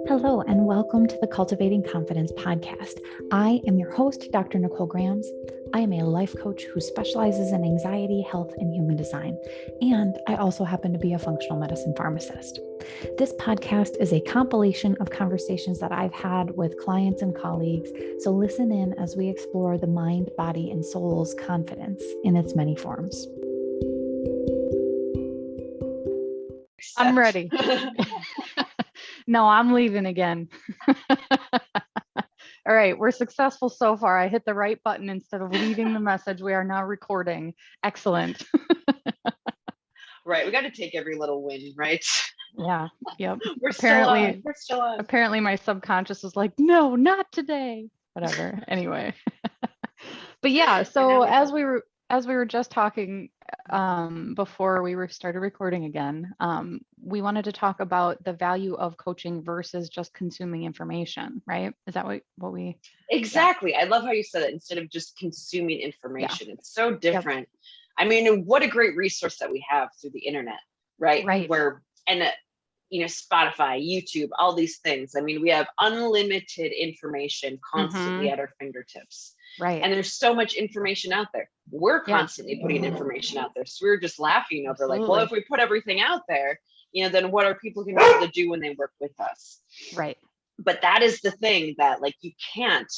Hello, and welcome to the Cultivating Confidence podcast. I am your host, Dr. Nicole Grams. I am a life coach who specializes in anxiety, health, and human design. And I also happen to be a functional medicine pharmacist. This podcast is a compilation of conversations that I've had with clients and colleagues. So listen in as we explore the mind, body, and soul's confidence in its many forms. I'm ready. No, I'm leaving again. All right, we're successful so far. I hit the right button instead of leaving the message. We are now recording. Excellent. Right, we got to take every little win, right? Yeah, yep. We're still on. Apparently my subconscious was like, no, not today. Whatever. Anyway. But yeah, so as we were just talking before we started recording again, we wanted to talk about the value of coaching versus just consuming information, right? Is that what we? Exactly. Yeah. I love how you said it. Instead of just consuming information, It's so different. Yep. I mean, what a great resource that we have through the internet, right? Right. Spotify, YouTube, all these things. I mean, we have unlimited information constantly at our fingertips. Right. And there's so much information out there. We're constantly putting information out there. So we were just laughing over like, well, if we put everything out there, then what are people going to be able to do when they work with us? Right. But that is the thing that like you can't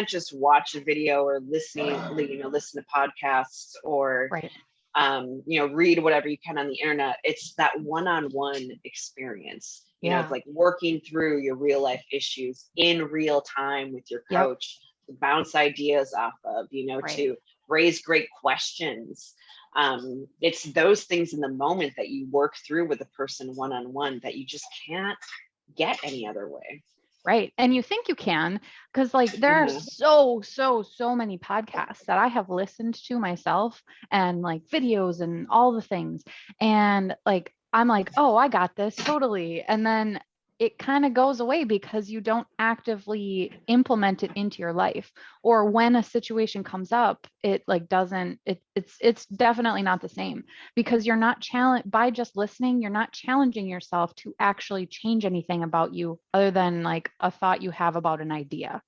just watch a video or listen to podcasts or read whatever you can on the internet. It's that one-on-one experience, you know, it's like working through your real life issues in real time with your coach, to bounce ideas off of, to raise great questions. It's those things in the moment that you work through with a person one-on-one that you just can't get any other way. Right. And you think you can, because like there are so many podcasts that I have listened to myself and like videos and all the things. And like, I'm like, oh, I got this totally. And then it kind of goes away because you don't actively implement it into your life. Or when a situation comes up, it like doesn't, it's definitely not the same, because you're not challenged by just listening. You're not challenging yourself to actually change anything about you other than like a thought you have about an idea.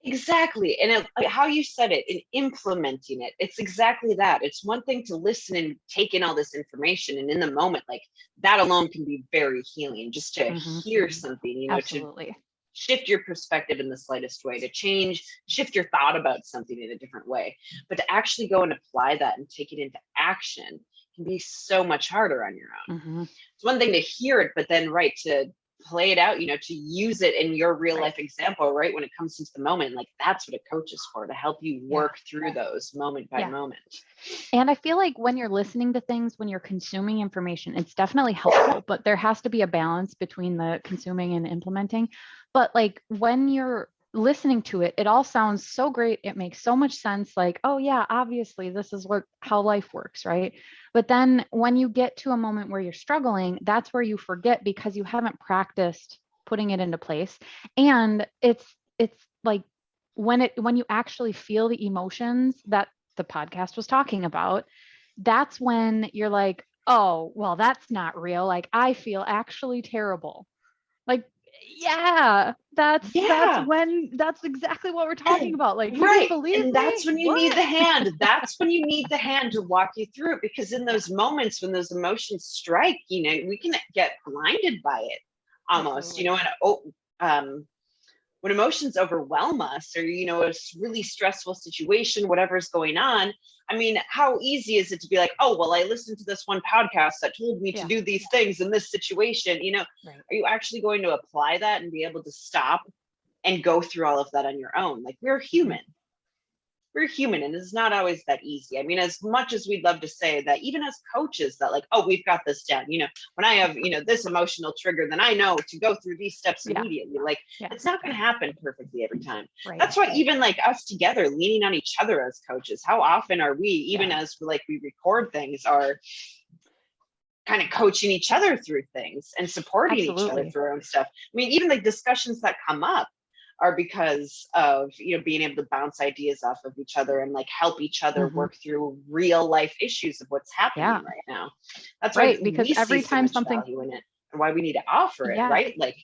Exactly. And how you said it, in implementing it, it's exactly that. It's one thing to listen and take in all this information. And in the moment, like that alone can be very healing, just to hear something, Absolutely. To shift your perspective in the slightest way, to shift your thought about something in a different way. But to actually go and apply that and take it into action can be so much harder on your own. It's one thing to hear it, but then to play it out, to use it in your real life example, right? When it comes into the moment, like that's what a coach is for, to help you work through those moment by moment. And I feel like when you're listening to things, when you're consuming information, it's definitely helpful, but there has to be a balance between the consuming and implementing. But like when you're listening to it, it all sounds so great. It makes so much sense. Like, oh yeah, obviously this is how life works, right? But then when you get to a moment where you're struggling, that's where you forget because you haven't practiced putting it into place. And it's like when you actually feel the emotions that the podcast was talking about, that's when you're like, oh, well, that's not real. Like I feel actually terrible. Like, that's exactly what we're talking about. Like, right. Believe and that's when you need the hand. That's when you need the hand to walk you through it, because in those moments when those emotions strike, we can get blinded by it almost. When emotions overwhelm us, or a really stressful situation, whatever's going on, I mean, how easy is it to be like, oh, well, I listened to this one podcast that told me to do these things in this situation, Are you actually going to apply that and be able to stop and go through all of that on your own? Like, we're human, and it's not always that easy. I mean, as much as we'd love to say that, even as coaches, that like, oh, we've got this down, when I have, this emotional trigger, then I know to go through these steps immediately. Like, it's not going to happen perfectly every time. Right. That's why even like us together, leaning on each other as coaches, how often are we, even as we record things, are kind of coaching each other through things and supporting each other through our own stuff. I mean, even the discussions that come up are because of being able to bounce ideas off of each other and like help each other work through real life issues of what's happening right now. That's right, because every time something and why we need to offer it, Yeah. right? Like,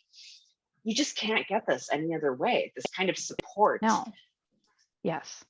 you just can't get this any other way, this kind of support. No. Yes.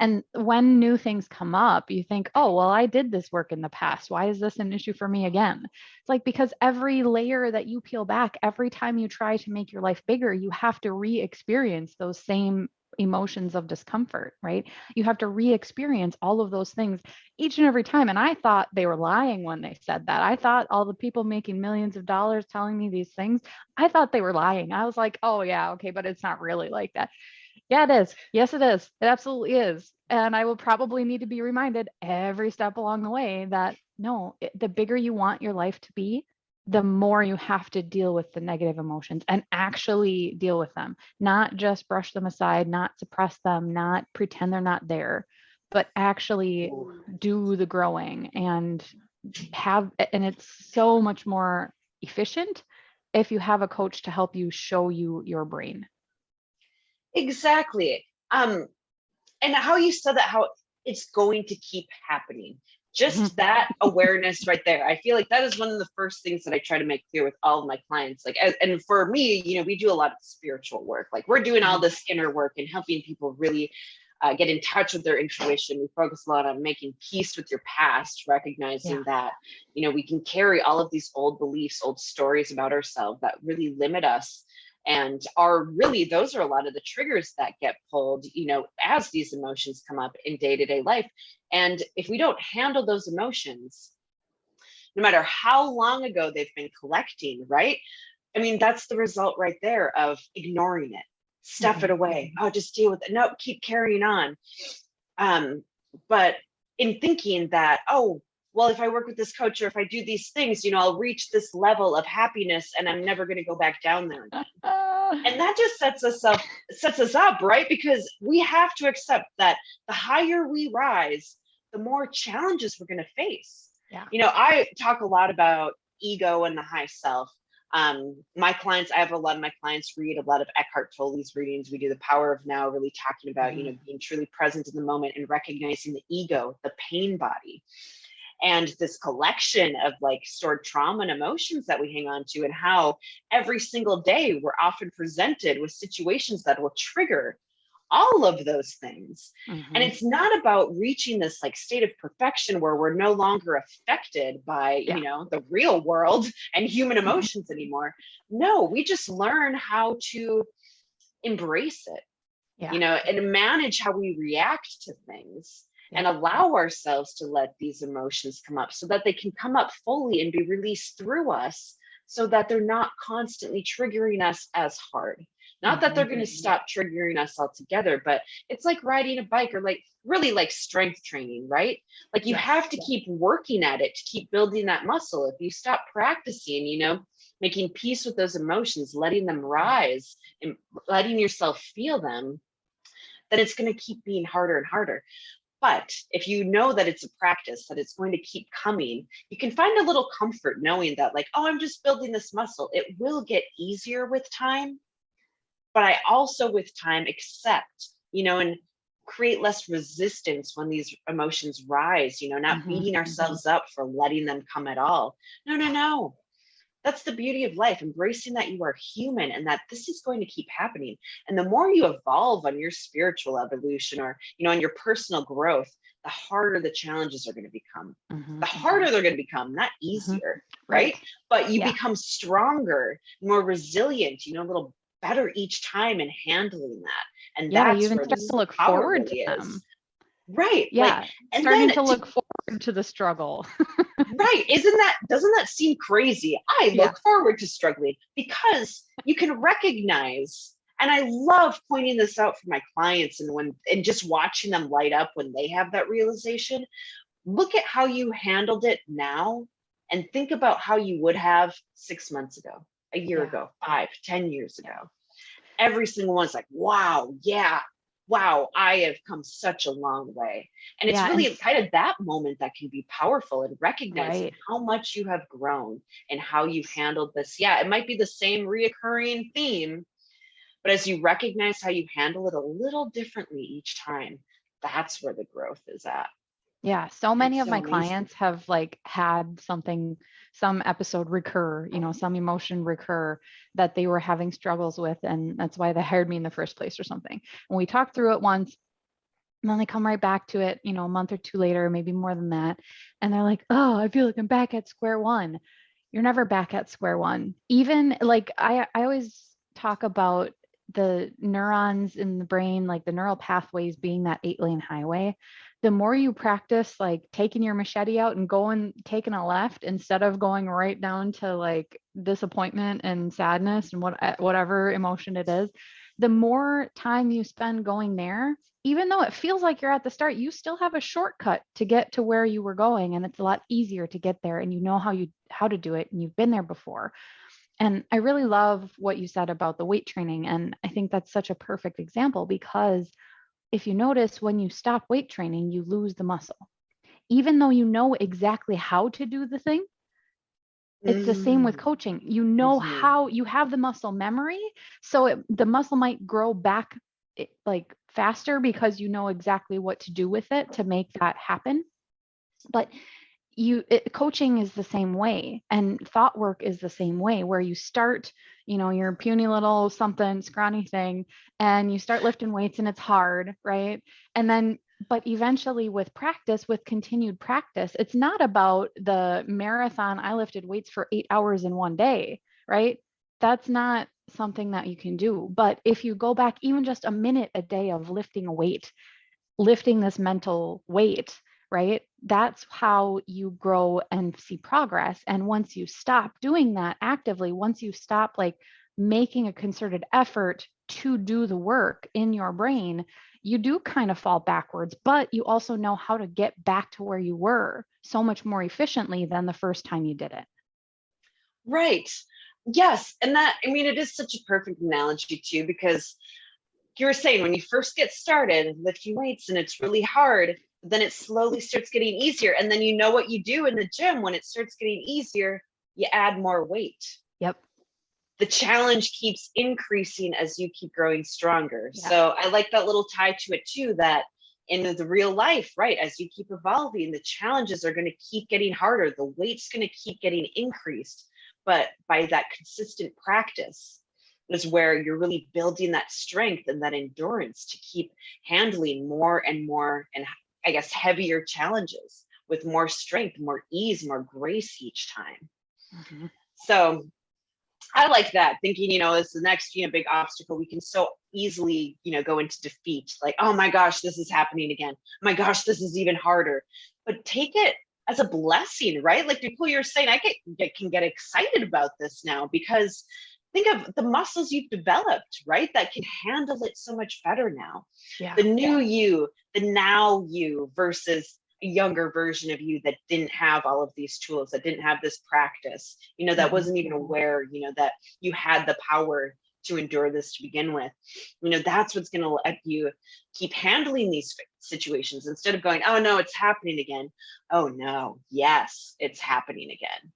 And when new things come up, you think, oh, well, I did this work in the past. Why is this an issue for me again? It's like, because every layer that you peel back, every time you try to make your life bigger, you have to re-experience those same emotions of discomfort, right? You have to re-experience all of those things each and every time. And I thought they were lying when they said that. I thought all the people making millions of dollars telling me these things, I thought they were lying. I was like, oh yeah, okay, but it's not really like that. Yeah, it is. Yes, it is. It absolutely is. And I will probably need to be reminded every step along the way that no, the bigger you want your life to be, the more you have to deal with the negative emotions and actually deal with them, not just brush them aside, not suppress them, not pretend they're not there, but actually do the growing and it's so much more efficient if you have a coach to help you show you your brain. Exactly. And how you said that, how it's going to keep happening. Just that awareness right there. I feel like that is one of the first things that I try to make clear with all of my clients. Like, and for me, you know, we do a lot of spiritual work. Like, we're doing all this inner work and helping people really get in touch with their intuition. We focus a lot on making peace with your past, recognizing that, you know, we can carry all of these old beliefs, old stories about ourselves that really limit us. And are really, those are a lot of the triggers that get pulled, you know, as these emotions come up in day-to-day life. And if we don't handle those emotions, no matter how long ago they've been collecting, right? I mean, that's the result right there of ignoring it, stuff it away. Oh, just deal with it. No, keep carrying on. But in thinking that, oh, well, if I work with this coach or if I do these things, you know, I'll reach this level of happiness and I'm never going to go back down there again. And that just sets us up, right? Because we have to accept that the higher we rise, the more challenges we're going to face. Yeah. You know, I talk a lot about ego and the high self. My clients, I have a lot of my clients read a lot of Eckhart Tolle's readings. We do the Power of Now, really talking about, you know, being truly present in the moment and recognizing the ego, the pain body. And this collection of like stored trauma and emotions that we hang on to, and how every single day we're often presented with situations that will trigger all of those things. And it's not about reaching this like state of perfection where we're no longer affected by, you know, the real world and human emotions anymore. No, we just learn how to embrace it, you know, and manage how we react to things. And allow ourselves to let these emotions come up so that they can come up fully and be released through us, so that they're not constantly triggering us as hard. Not that they're going to stop triggering us altogether, but it's like riding a bike, or like really like strength training, right? Like you have to keep working at it to keep building that muscle. If you stop practicing, you know, making peace with those emotions, letting them rise and letting yourself feel them, then it's going to keep being harder and harder. But if you know that it's a practice, that it's going to keep coming, you can find a little comfort knowing that, like, oh, I'm just building this muscle. It will get easier with time. But I also with time accept, you know, and create less resistance when these emotions rise, you know, not beating ourselves up for letting them come at all. No. That's the beauty of life, embracing that you are human and that this is going to keep happening. And the more you evolve on your spiritual evolution, or, you know, on your personal growth, the harder the challenges are going to become. The harder they're going to become, not easier, right? But you become stronger, more resilient, you know, a little better each time in handling that. And you that's even where start this to look power forward really to them. is. Right. Yeah. Like, and starting then to look forward to the struggle. right. Doesn't that seem crazy? I look forward to struggling because you can recognize, and I love pointing this out for my clients, and just watching them light up when they have that realization. Look at how you handled it now and think about how you would have 6 months ago, a year ago, 5, 10 years ago. Every single one's like, wow, I have come such a long way. And it's really kind of that moment that can be powerful, and recognizing how much you have grown and how you've handled this. Yeah, it might be the same reoccurring theme, but as you recognize how you handle it a little differently each time, that's where the growth is at. Yeah, so many It's of so my amazing. clients have like had something, some episode recur, some emotion recur that they were having struggles with, and that's why they hired me in the first place or something. And we talked through it once, and then they come right back to it, a month or two later, maybe more than that, and they're like, "Oh, I feel like I'm back at square one." You're never back at square one. Even like I always talk about the neurons in the brain, like the neural pathways being that 8-lane highway. The more you practice like taking your machete out and going taking a left instead of going right down to like disappointment and sadness and whatever emotion it is, the more time you spend going there, even though it feels like you're at the start, you still have a shortcut to get to where you were going, and it's a lot easier to get there, and you know how to do it, and you've been there before. And I really love what you said about the weight training, and I think that's such a perfect example, because if you notice, when you stop weight training, you lose the muscle. Even though you know exactly how to do the thing, it's the same with Mm, coaching. You know mhm. how, you have the muscle memory, so the muscle might grow back like faster because you know exactly what to do with it to make that happen. But coaching is the same way, and thought work is the same way, where you start, your puny little something scrawny thing, and you start lifting weights and it's hard, right? And then but eventually, with practice, with continued practice, it's not about the marathon. I lifted weights for 8 hours in one day, right? That's not something that you can do. But if you go back even just a minute a day of lifting a weight, lifting this mental weight, right? That's how you grow and see progress. And once you stop doing that actively, once you stop like making a concerted effort to do the work in your brain, you do kind of fall backwards, but you also know how to get back to where you were so much more efficiently than the first time you did it. Right. Yes. And that, I mean, it is such a perfect analogy too, because you were saying when you first get started lifting weights and it's really hard, then it slowly starts getting easier. And then you know what you do in the gym when it starts getting easier, you add more weight. Yep. The challenge keeps increasing as you keep growing stronger. Yeah. So I like that little tie to it too, that in the real life, right, as you keep evolving, the challenges are going to keep getting harder. The weight's going to keep getting increased. But by that consistent practice is where you're really building that strength and that endurance to keep handling more and more, and I guess heavier challenges with more strength, more ease, more grace each time. Mhm. So I like that, thinking, as the next, big obstacle, we can so easily, go into defeat. Like, oh my gosh, this is happening again. Oh my gosh, this is even harder. But take it as a blessing, right? Like Nicole, you're saying, can get excited about this now, because think of the muscles you've developed, right? That can handle it so much better now. Yeah. The new you, the now you versus a younger version of you that didn't have all of these tools, that didn't have this practice, that Mhm. wasn't even aware, that you had the power to endure this to begin with. That's what's going to let you keep handling these situations instead of going, oh no, it's happening again. Oh no, yes, it's happening again.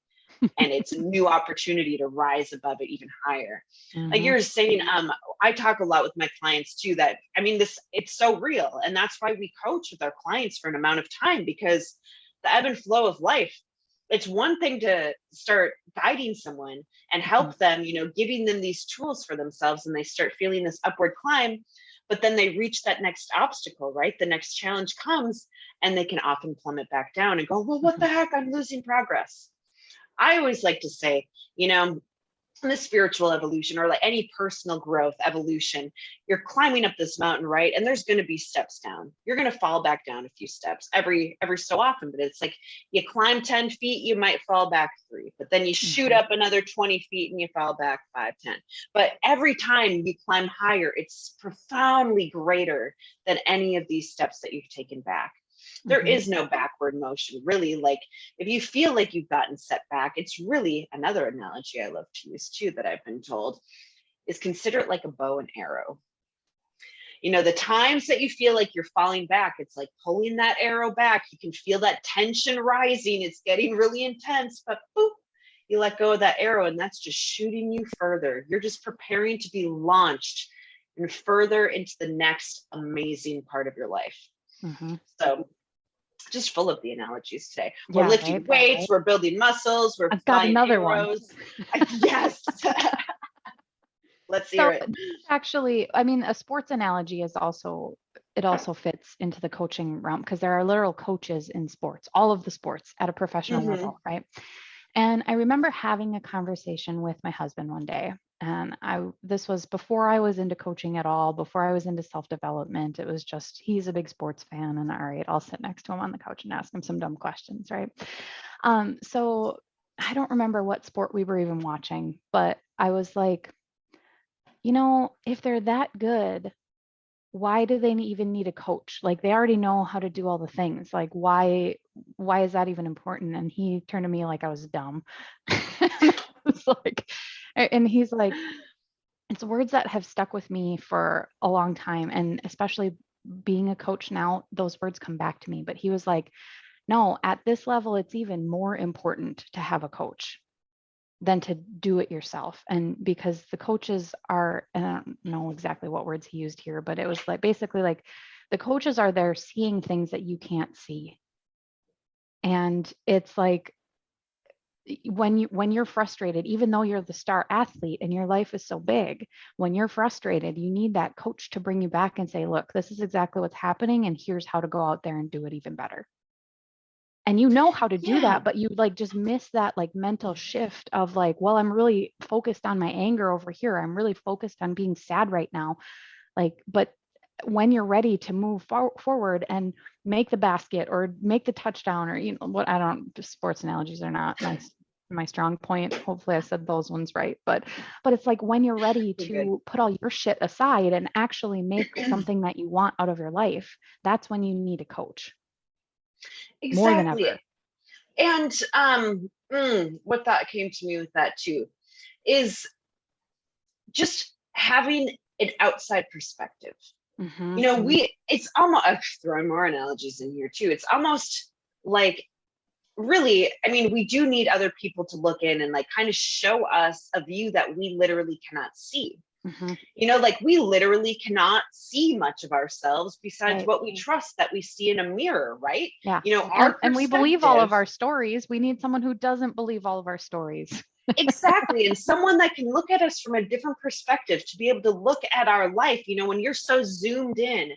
And it's a new opportunity to rise above it even higher. Like Mhm. you're saying, I talk a lot with my clients too, that I mean, it's so real. And that's why we coach with our clients for an amount of time, because the ebb and flow of life, it's one thing to start guiding someone and Mhm. help them, giving them these tools for themselves, and they start feeling this upward climb. But then they reach that next obstacle, right? The next challenge comes, and they can often plummet back down and go, well, what the Mhm. heck? I'm losing progress. I always like to say, in the spiritual evolution, or like any personal growth evolution, you're climbing up this mountain, right? And there's going to be steps down. You're going to fall back down a few steps every so often, but it's like you climb 10 feet, you might fall back 3, but then you shoot Mhm. up another 20 feet and you fall back 5, 10. But every time you climb higher, it's profoundly greater than any of these steps that you've taken back. There Mhm. is no backward motion, really. Like if you feel like you've gotten set back, it's really another analogy I love to use too, that I've been told, is consider it like a bow and arrow. The times that you feel like you're falling back, it's like pulling that arrow back. You can feel that tension rising. It's getting really intense, but boop, you let go of that arrow, and that's just shooting you further. You're just preparing to be launched and further into the next amazing part of your life. Mhm. So just full of the analogies today. We're Yeah, lifting right. weights, we're building muscles, we're I've got flying another arrows. one. Yes. Let's hear So it. actually, I mean, a sports analogy is also, it also fits into the coaching realm because there are literal coaches in sports, all of the sports at a professional Mm-hmm. level, right? And I remember having a conversation with my husband one day, and this was before I was into coaching at all, before I was into self-development. It was just, he's a big sports fan, and all right, I'll sit next to him on the couch and ask him some dumb questions, right? So I don't remember what sport we were even watching, but I was like, if they're that good, why do they even need a coach? Like they already know how to do all the things. Like why is that even important? And he turned to me like I was dumb. And I was like, and he's like, it's words that have stuck with me for a long time. And especially being a coach now, those words come back to me. But he was like, no, at this level, it's even more important to have a coach than to do it yourself. And because the coaches are, and I don't know exactly what words he used here, but it was like basically like the coaches are there seeing things that you can't see. And it's like when you're frustrated, even though you're the star athlete and your life is so big, when you're frustrated, you need that coach to bring you back and say, look, this is exactly what's happening, and here's how to go out there and do it even better. And you know how to do Yeah. that, but you like just miss that like mental shift of like, well, I'm really focused on my anger over here. I'm really focused on being sad right now. Like, but when you're ready to move forward and make the basket or make the touchdown, or what, I don't, just sports analogies are not my strong point. Hopefully I said those ones right. But it's like when you're ready You're good. to put all your shit aside and actually make something that you want out of your life, that's when you need a coach more than Exactly. ever. And what thought came to me with that too is just having an outside perspective. Mm-hmm. It's almost, I'm throwing more analogies in here too. It's almost like, really, I mean, we do need other people to look in and like kind of show us a view that we literally cannot see. Mm-hmm. Like we literally cannot see much of ourselves besides Right. what we trust that we see in a mirror, right? Yeah. Our And we believe all perspective. of our stories. We need someone who doesn't believe all of our stories. Exactly. And someone that can look at us from a different perspective, to be able to look at our life, when you're so zoomed in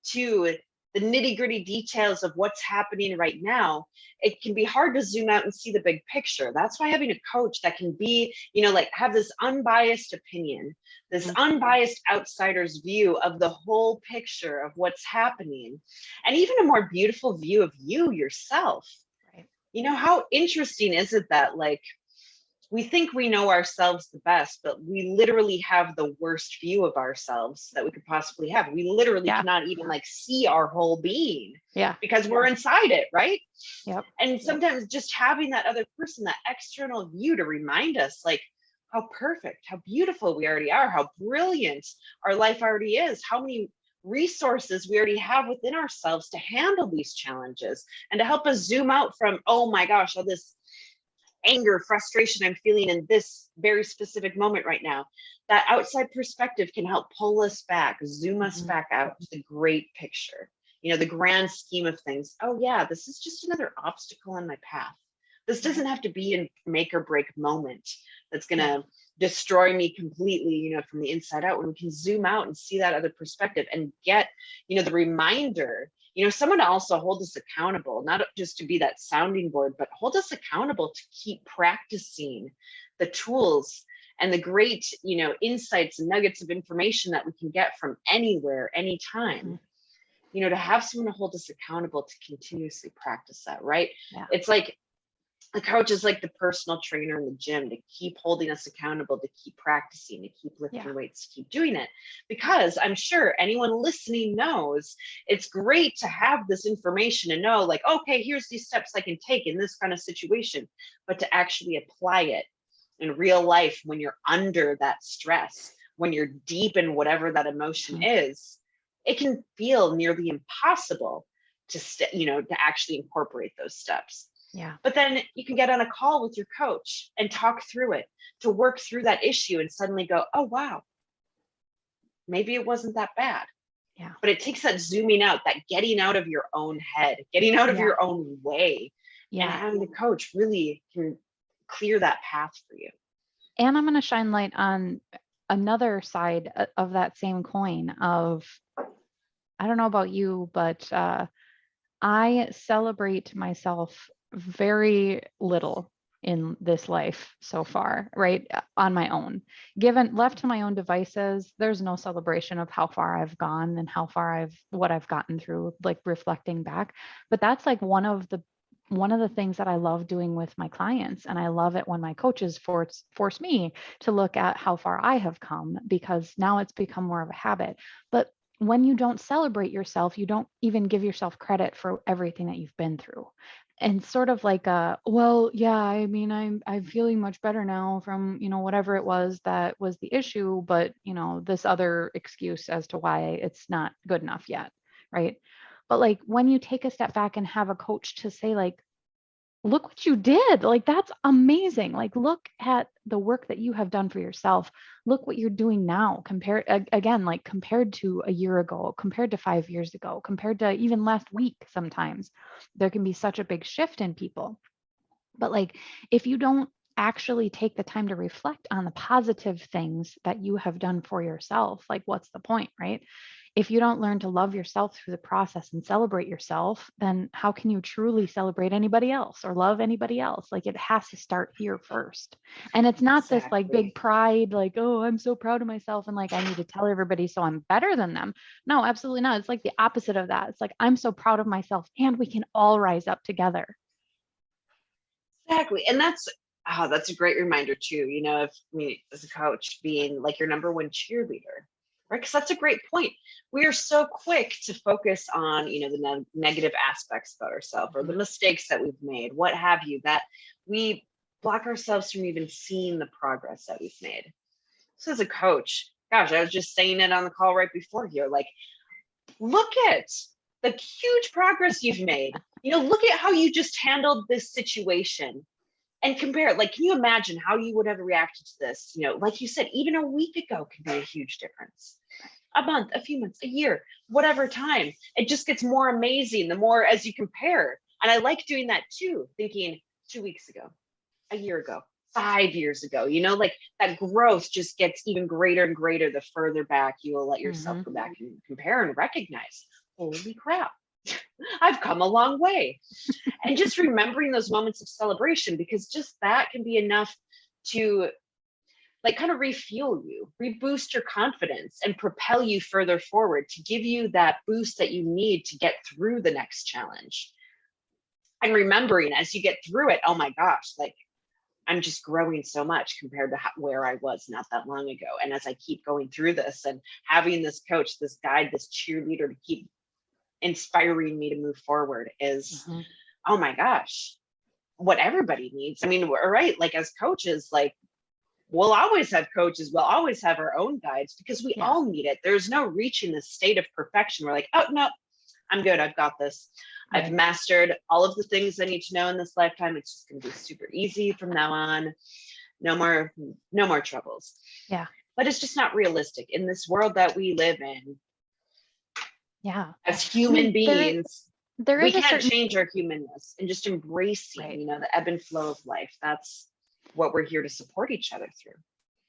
to the nitty gritty details of what's happening right now, it can be hard to zoom out and see the big picture. That's why having a coach that can be, like have this unbiased opinion, this Mhm. unbiased outsider's view of the whole picture of what's happening, and even a more beautiful view of you yourself. Right. How interesting is it that like, we think we know ourselves the best, but we literally have the worst view of ourselves that we could possibly have. We literally Yeah. cannot even like see our whole being Yeah. because we're inside it, right? Yep. And sometimes just having that other person, that external view to remind us like how perfect, how beautiful we already are, how brilliant our life already is, how many resources we already have within ourselves to handle these challenges, and to help us zoom out from, oh my gosh, all this anger, frustration I'm feeling in this very specific moment right now. That outside perspective can help pull us back, zoom us Mm-hmm. back out to the great picture, the grand scheme of things. Oh yeah, this is just another obstacle on my path. This doesn't have to be a make or break moment that's going to destroy me completely, from the inside out. When we can zoom out and see that other perspective and get, the reminder, someone to also hold us accountable, not just to be that sounding board, but hold us accountable to keep practicing the tools and the great, insights and nuggets of information that we can get from anywhere, anytime. Mm-hmm. To have someone to hold us accountable to continuously practice that, right? Yeah. It's like the coach is like the personal trainer in the gym to keep holding us accountable, to keep practicing, to keep lifting weights, to keep doing it. Because I'm sure anyone listening knows it's great to have this information and know like, okay, here's these steps I can take in this kind of situation, but to actually apply it in real life when you're under that stress, when you're deep in whatever that emotion is, it can feel nearly impossible to to actually incorporate those steps. Yeah. But then you can get on a call with your coach and talk through it, to work through that issue and suddenly go, oh, wow, maybe it wasn't that bad. Yeah. But it takes that zooming out, that getting out of your own head, getting out of your own way, and having the coach really can clear that path for you. And I'm going to shine light on another side of that same coin of, I don't know about you, but I celebrate myself very little in this life so far, right? On my own. Left to my own devices, there's no celebration of how far I've gone and what I've gotten through, like reflecting back. But that's like one of the things that I love doing with my clients. And I love it when my coaches force me to look at how far I have come, because now it's become more of a habit. But when you don't celebrate yourself, you don't even give yourself credit for everything that you've been through. And sort of like well, yeah, I mean, I'm feeling much better now from, whatever it was that was the issue, but this other excuse as to why it's not good enough yet, right? But like when you take a step back and have a coach to say like, look what you did. Like, that's amazing. Like, look at the work that you have done for yourself. Look what you're doing now compared to a year ago, compared to 5 years ago, compared to even last week. Sometimes there can be such a big shift in people. But like, if you don't actually take the time to reflect on the positive things that you have done for yourself, like what's the point, right? If you don't learn to love yourself through the process and celebrate yourself, then how can you truly celebrate anybody else or love anybody else? Like, it has to start here first. And it's not this like big pride, like, oh, I'm so proud of myself and like I need to tell everybody so I'm better than them. No, absolutely not. It's like the opposite of that. It's like, I'm so proud of myself and we can all rise up together. Exactly. And that's a great reminder too, of me as a coach being like your number one cheerleader, right? Because that's a great point. We are so quick to focus on, the negative aspects about ourselves or the mistakes that we've made, what have you, that we block ourselves from even seeing the progress that we've made. So as a coach, gosh, I was just saying it on the call right before here, like, look at the huge progress you've made. Look at how you just handled this situation and compare it. Like, can you imagine how you would have reacted to this? Like you said, even a week ago can be a huge difference. A month, a few months, a year, whatever time. It just gets more amazing the more as you compare. And I like doing that too, thinking 2 weeks ago, a year ago, 5 years ago, like that growth just gets even greater and greater the further back you will let yourself go back and compare and recognize, holy crap, I've come a long way. And just remembering those moments of celebration, because just that can be enough to like kind of refuel you, reboost your confidence and propel you further forward, to give you that boost that you need to get through the next challenge. And remembering as you get through it, oh my gosh, like I'm just growing so much compared to where I was not that long ago. And as I keep going through this and having this coach, this guide, this cheerleader to keep inspiring me to move forward is, oh my gosh, what everybody needs. I mean, we're right. Like as coaches, like we'll always have coaches. We'll always have our own guides because we all need it. There's no reaching the state of perfection. We're like, oh no, I'm good. I've got this. I've mastered all of the things I need to know in this lifetime. It's just going to be super easy from now on. No more troubles. Yeah. But it's just not realistic in this world that we live in. Yeah. As human beings, we can't change our humanness, and just embracing, the ebb and flow of life. That's what we're here to support each other through.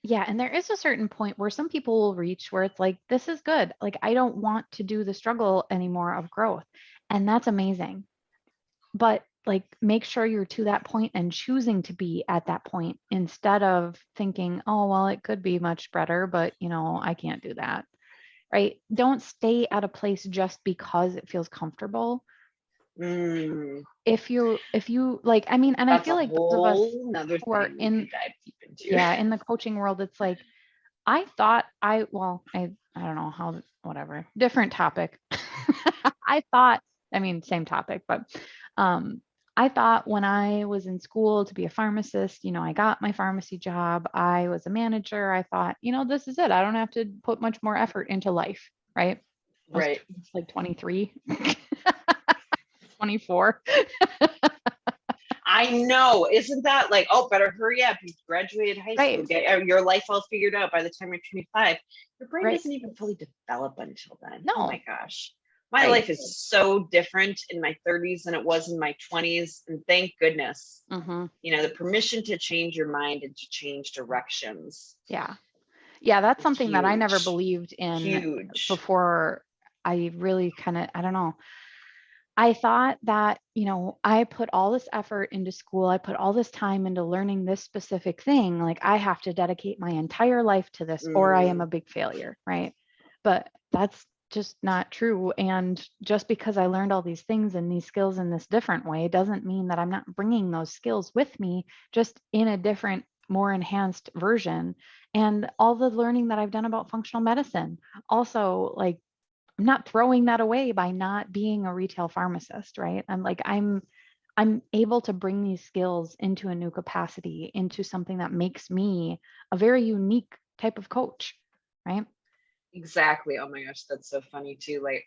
Yeah. And there is a certain point where some people will reach where it's like, this is good. Like, I don't want to do the struggle anymore of growth. And that's amazing. But like, make sure you're to that point and choosing to be at that point instead of thinking, oh, well, it could be much better, but I can't do that. Right. Don't stay at a place just because it feels comfortable. If you like, I mean, and I feel like those of us who are in the coaching world, it's like, I thought I don't know how, whatever, different topic. Same topic, but I thought when I was in school to be a pharmacist, I got my pharmacy job. I was a manager. I thought, this is it. I don't have to put much more effort into life. Right. Right. It's like 23, 24. I know. Isn't that like, oh, better hurry up. You graduated high school, Right. get your life all figured out by the time you're 25. Your brain Right. doesn't even fully develop until then. No. Oh my gosh. My Right. life is so different in my 30s than it was in my 20s. And thank goodness, the permission to change your mind and to change directions. Yeah. Yeah. That's something that I never Huge. believed in Huge. before. I really kind of, I don't know. I thought that, I put all this effort into school. I put all this time into learning this specific thing. Like I have to dedicate my entire life to this or I am a big failure. Right. But that's just not true. And just because I learned all these things and these skills in this different way doesn't mean that I'm not bringing those skills with me, just in a different, more enhanced version. And all the learning that I've done about functional medicine, also, like, I'm not throwing that away by not being a retail pharmacist, right? I'm able to bring these skills into a new capacity, into something that makes me a very unique type of coach, right? Exactly. Oh my gosh, that's so funny too. Like,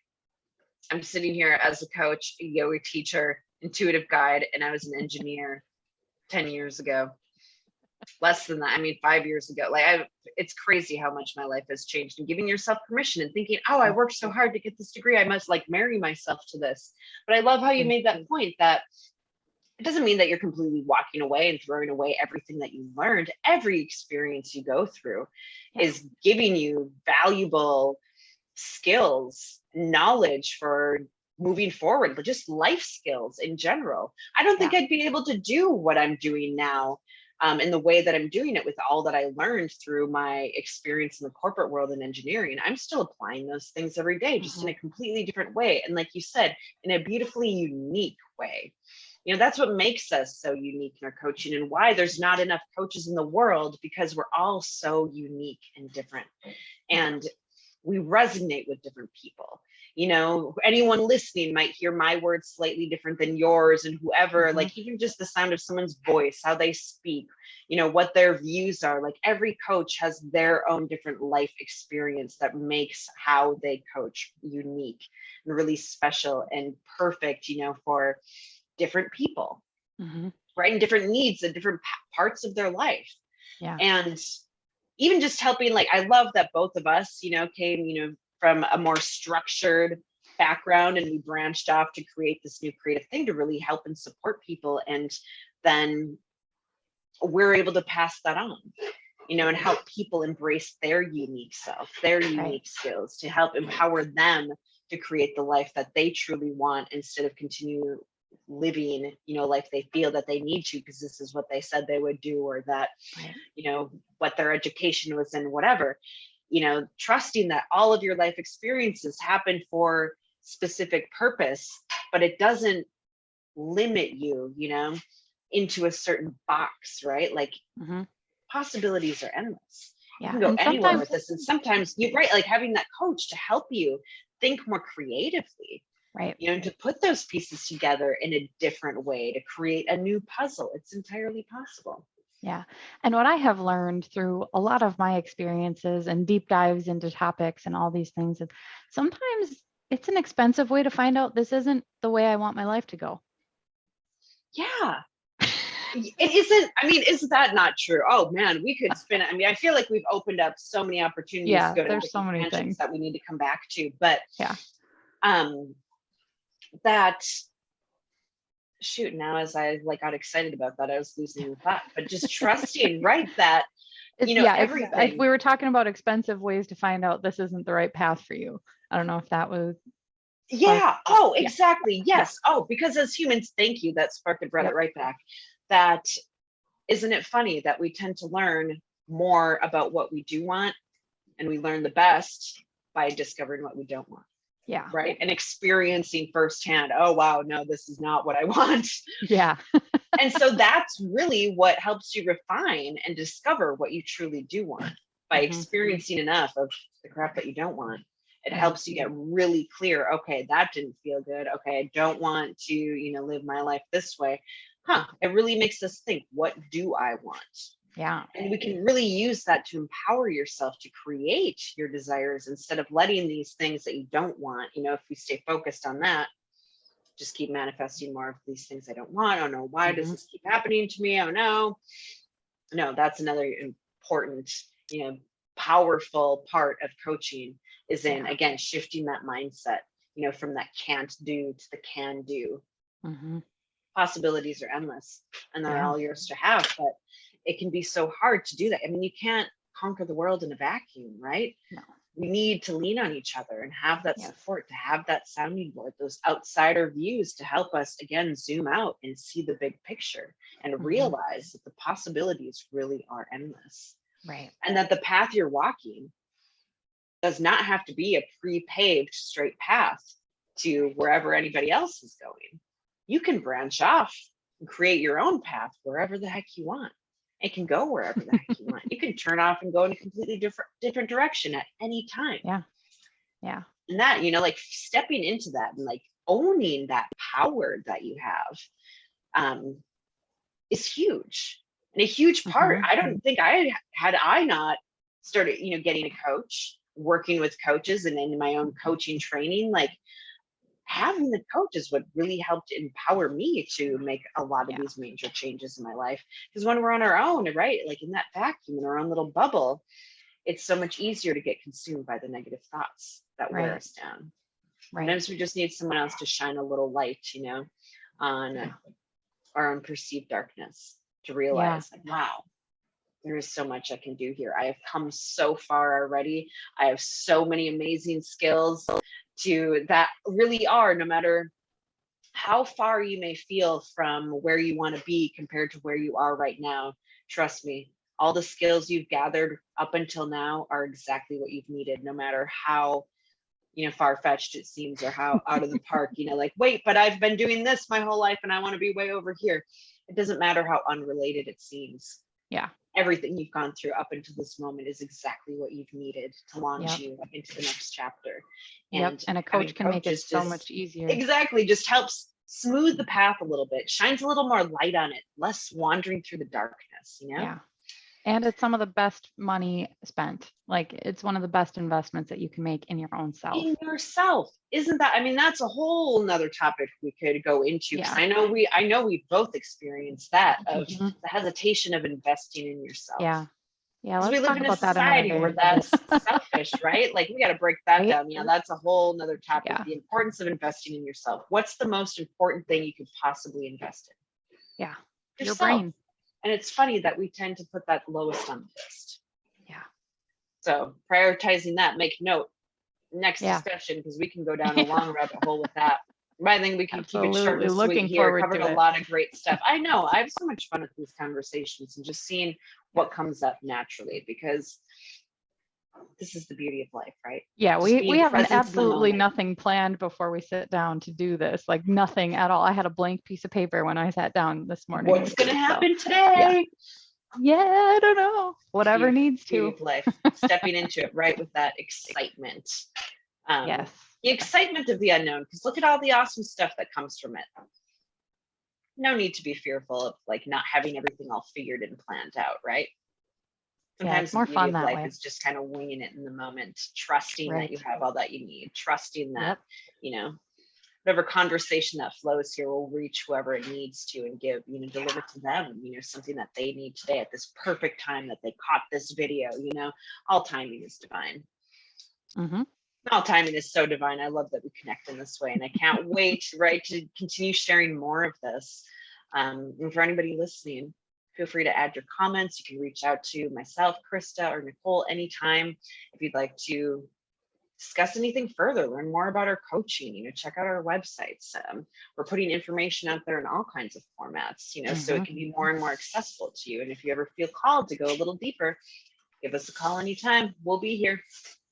I'm sitting here as a coach, a yoga teacher, intuitive guide, and I was an engineer 10 years ago. Less than that. I mean, 5 years ago. Like, it's crazy how much my life has changed. And giving yourself permission and thinking, oh, I worked so hard to get this degree, I must like marry myself to this. But I love how you made that point, that it doesn't mean that you're completely walking away and throwing away everything that you learned. Every experience you go through is giving you valuable skills, knowledge for moving forward, but just life skills in general. I don't think I'd be able to do what I'm doing now in the way that I'm doing it with all that I learned through my experience in the corporate world and engineering. I'm still applying those things every day, just in a completely different way. And like you said, in a beautifully unique way. That's what makes us so unique in our coaching, and why there's not enough coaches in the world, because we're all so unique and different. And we resonate with different people. Anyone listening might hear my words slightly different than yours, and whoever, like even just the sound of someone's voice, how they speak, what their views are. Like every coach has their own different life experience that makes how they coach unique and really special and perfect, for different people, right? And different needs and different parts of their life. And even just helping, like, I love that both of us, came, from a more structured background, and we branched off to create this new creative thing to really help and support people. And then we're able to pass that on, and help people embrace their unique self, their unique skills, to help empower them to create the life that they truly want, instead of continue living, life they feel that they need to, because this is what they said they would do, or that, what their education was in, whatever. Trusting that all of your life experiences happen for specific purpose, but it doesn't limit you, into a certain box, right? Like possibilities are endless. You can go anywhere with this. And sometimes you're right, like having that coach to help you think more creatively, right? To put those pieces together in a different way to create a new puzzle. It's entirely possible. Yeah. And what I have learned through a lot of my experiences and deep dives into topics and all these things is sometimes it's an expensive way to find out this isn't the way I want my life to go. Yeah. It isn't. I mean, is that not true? Oh man, we could spin it. I mean, I feel like we've opened up so many opportunities to go to there's so many things that we need to come back to. But that shoot, now as I got excited about that, I was losing the thought. But just trusting, right, that everything. We were talking about expensive ways to find out this isn't the right path for you. I don't know if that was exactly. Yes. Because as humans, thank you, that spark had brought it right back. That, isn't it funny that we tend to learn more about what we do want, and we learn the best by discovering what we don't want. Right. And experiencing firsthand, oh wow, no, this is not what I want. And so that's really what helps you refine and discover what you truly do want, by experiencing enough of the crap that you don't want. It helps you get really clear. Okay, that didn't feel good. Okay, I don't want to, live my life this way. It really makes us think, what do I want? And we can really use that to empower yourself to create your desires, instead of letting these things that you don't want, if we stay focused on that, just keep manifesting more of these things I don't want. Oh no, why does this keep happening to me? Oh no. No, that's another important, powerful part of coaching is in, again, shifting that mindset, from that can't do to the can do. Possibilities are endless and they're all yours to have, but it can be so hard to do that. I mean, you can't conquer the world in a vacuum, right? No. We need to lean on each other and have that support, to have that sounding board, those outsider views to help us, again, zoom out and see the big picture and realize that the possibilities really are endless. Right. And that the path you're walking does not have to be a pre-paved straight path to wherever anybody else is going. You can branch off and create your own path wherever the heck you want. It can go wherever the heck you want. You can turn off and go in a completely different direction at any time. Yeah. Yeah. And that, like stepping into that and like owning that power that you have is huge. And a huge part. I don't think had I not started, getting a coach, working with coaches and in my own coaching training, like having the coach is what really helped empower me to make a lot of these major changes in my life. Because when we're on our own, right, like in that vacuum, in our own little bubble, it's so much easier to get consumed by the negative thoughts that wear us down. Right. Sometimes we just need someone else to shine a little light, on our own perceived darkness, to realize like, wow, there is so much I can do here. I have come so far already. I have so many amazing skills that really are, no matter how far you may feel from where you want to be compared to where you are right now. Trust me, all the skills you've gathered up until now are exactly what you've needed, no matter how, far-fetched it seems or how out of the park, like, wait, but I've been doing this my whole life and I want to be way over here. It doesn't matter how unrelated it seems. Yeah. Everything you've gone through up until this moment is exactly what you've needed to launch you into the next chapter. And a coach can make it so much easier. Exactly. Just helps smooth the path a little bit, shines a little more light on it, less wandering through the darkness, Yeah. And it's some of the best money spent. Like it's one of the best investments that you can make in your own self. In yourself. Isn't that, I mean, that's a whole nother topic we could go into. Yeah. I know we've both experienced that of the hesitation of investing in yourself. Yeah. Yeah. Let's we live talk in a about society that where that's selfish, right? Like we got to break that down. Yeah, that's a whole nother topic. Yeah. The importance of investing in yourself. What's the most important thing you could possibly invest in? Yeah. Yourself. Your brain. And it's funny that we tend to put that lowest on the list. Yeah. So prioritizing that, make note. Next discussion, because we can go down a long rabbit hole with that. But I think we can keep it short and sweet here. Covered a lot of great stuff. I know. I have so much fun with these conversations and just seeing what comes up naturally, because this is the beauty of life, right? Yeah, we have absolutely nothing planned before we sit down to do this. Like nothing at all. I had a blank piece of paper when I sat down this morning. What's going to happen today? Yeah, I don't know. Whatever needs to. Life. Stepping into it, right, with that excitement. Yes. The excitement of the unknown, because look at all the awesome stuff that comes from it. No need to be fearful of like not having everything all figured and planned out, right? Sometimes it's more fun that way. Is just kind of winging it in the moment, trusting that you have all that you need, trusting that, whatever conversation that flows here will reach whoever it needs to and give, deliver to them, something that they need today at this perfect time that they caught this video, all timing is divine. All timing is so divine. I love that we connect in this way. And I can't wait, right, to continue sharing more of this. And for anybody listening, feel free to add your comments. You can reach out to myself, Krista, or Nicole anytime if you'd like to discuss anything further, learn more about our coaching, check out our websites. We're putting information out there in all kinds of formats, so it can be more and more accessible to you. And if you ever feel called to go a little deeper, give us a call anytime. We'll be here.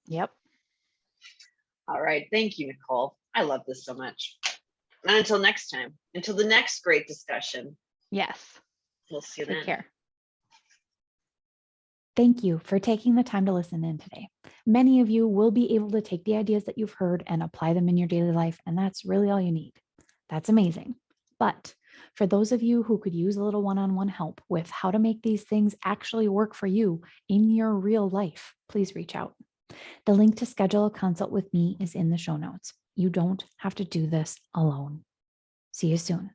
Yep. All right. Thank you, Nicole. I love this so much. And until next time, until the next great discussion. Yes. We'll see you then. Take care. Thank you for taking the time to listen in today. Many of you will be able to take the ideas that you've heard and apply them in your daily life, and that's really all you need. That's amazing. But for those of you who could use a little one-on-one help with how to make these things actually work for you in your real life, please reach out. The link to schedule a consult with me is in the show notes. You don't have to do this alone. See you soon.